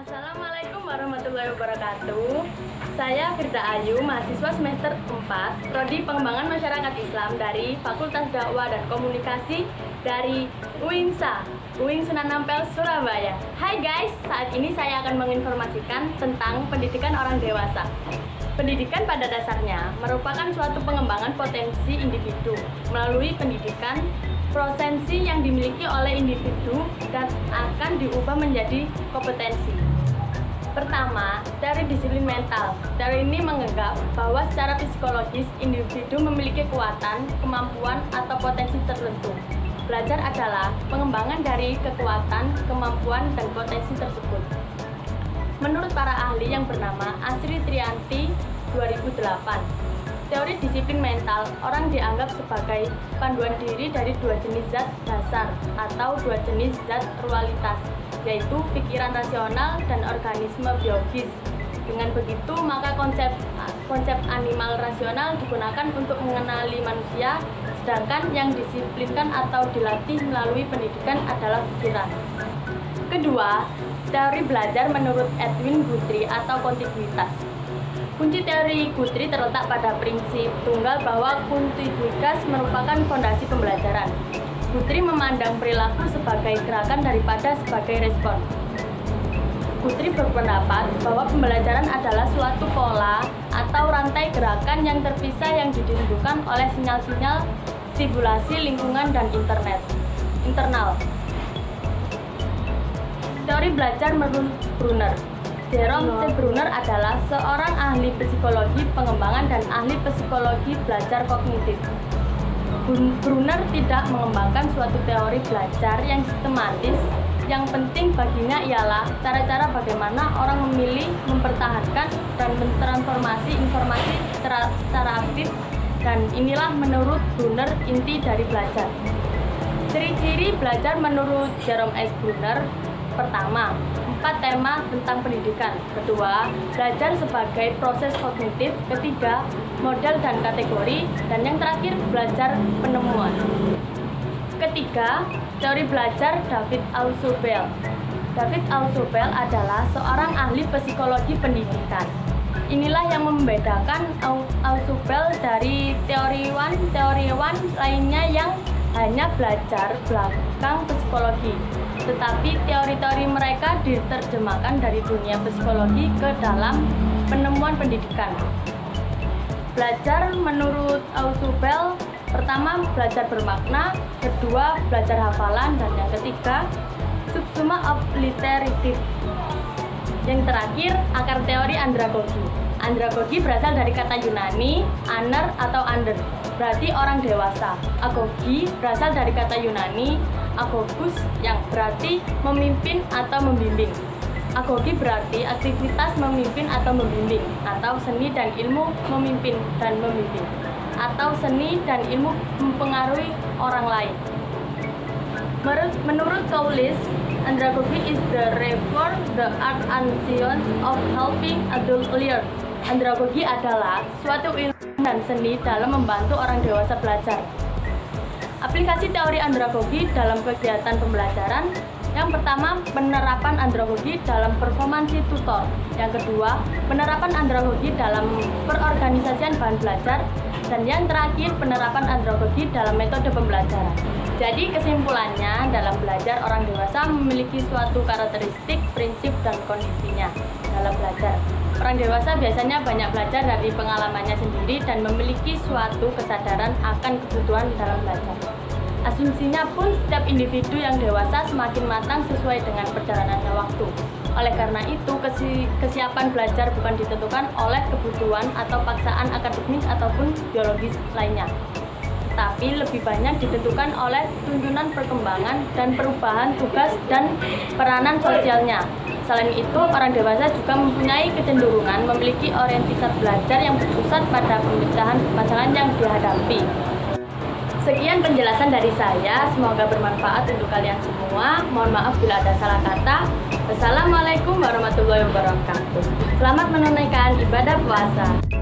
Assalamualaikum warahmatullahi wabarakatuh. Saya Firda Ayu, mahasiswa semester 4, Prodi Pengembangan Masyarakat Islam dari Fakultas Dakwah dan Komunikasi dari UINSA, UIN Sunan Ampel, Surabaya. Hai guys, saat ini saya akan menginformasikan tentang pendidikan orang dewasa. Pendidikan pada dasarnya merupakan suatu pengembangan potensi individu melalui pendidikan. Potensi yang dimiliki oleh individu dan akan diubah menjadi kompetensi. Pertama, teori disiplin mental. Teori ini menganggap bahwa secara psikologis individu memiliki kekuatan, kemampuan, atau potensi tertentu. Belajar adalah pengembangan dari kekuatan, kemampuan, dan potensi tersebut. Menurut para ahli yang bernama Asri Trianti 2008, teori disiplin mental, orang dianggap sebagai panduan diri dari dua jenis zat dasar atau dua jenis zat realitas, yaitu pikiran rasional dan organisme biologis. Dengan begitu, maka konsep animal rasional digunakan untuk mengenali manusia, sedangkan yang disiplinkan atau dilatih melalui pendidikan adalah pikiran. Kedua, teori belajar menurut Edwin Guthrie atau kontiguitas. Kunci teori Guthrie terletak pada prinsip tunggal bahwa kontiguitas merupakan fondasi pembelajaran. Guthrie memandang perilaku sebagai gerakan daripada sebagai respon. Guthrie berpendapat bahwa pembelajaran adalah suatu pola atau rantai gerakan yang terpisah yang ditimbulkan oleh sinyal-sinyal stimulasi lingkungan dan internal. Teori belajar menurut Brunner. Jerome C. Brunner adalah seorang ahli psikologi pengembangan dan ahli psikologi belajar kognitif. Brunner tidak mengembangkan suatu teori belajar yang sistematis. Yang penting baginya ialah cara-cara bagaimana orang memilih, mempertahankan, dan mentransformasi informasi secara aktif, dan inilah menurut Brunner inti dari belajar. Ciri-ciri belajar menurut Jerome S. Brunner. Pertama, 4 tema tentang pendidikan. Kedua, belajar sebagai proses kognitif. Ketiga, model dan kategori. Dan yang terakhir, belajar penemuan. Ketiga, teori belajar David Ausubel. David Ausubel adalah seorang ahli psikologi pendidikan. Inilah yang membedakan Ausubel dari teoriwan lainnya yang hanya belajar belakang psikologi, tetapi teori-teori mereka diterjemahkan dari dunia psikologi ke dalam penemuan pendidikan. Belajar menurut Ausubel, pertama belajar bermakna, kedua belajar hafalan, dan yang ketiga subsuma of literative. Yang terakhir, akar teori andragogi. Andragogi berasal dari kata Yunani aner atau under, berarti orang dewasa. Agogi berasal dari kata Yunani agogus, yang berarti memimpin atau membimbing. Agogi berarti aktivitas memimpin atau membimbing, atau seni dan ilmu memimpin dan membimbing, atau seni dan ilmu mempengaruhi orang lain. Menurut Cowles, andragogy is the reform, the art and science of helping adults learn. Andragogi adalah suatu ilmu dan seni dalam membantu orang dewasa belajar. Aplikasi teori andragogi dalam kegiatan pembelajaran. Yang pertama, penerapan andragogi dalam performansi tutor. Yang kedua, penerapan andragogi dalam perorganisasian bahan belajar. Dan yang terakhir, penerapan andragogi dalam metode pembelajaran. Jadi kesimpulannya, dalam belajar orang dewasa memiliki suatu karakteristik, prinsip, dan kondisinya dalam belajar. Orang dewasa biasanya banyak belajar dari pengalamannya sendiri dan memiliki suatu kesadaran akan kebutuhan dalam belajar. Asumsinya pun setiap individu yang dewasa semakin matang sesuai dengan perjalanannya waktu. Oleh karena itu, kesiapan belajar bukan ditentukan oleh kebutuhan atau paksaan akademis ataupun biologis lainnya, tapi lebih banyak ditentukan oleh tuntunan perkembangan dan perubahan tugas dan peranan sosialnya. Selain itu, orang dewasa juga mempunyai kecenderungan memiliki orientasi belajar yang berpusat pada pemecahan masalah yang dihadapi. Sekian penjelasan dari saya, semoga bermanfaat untuk kalian semua. Mohon maaf bila ada salah kata. Wassalamualaikum warahmatullahi wabarakatuh. Selamat menunaikan ibadah puasa.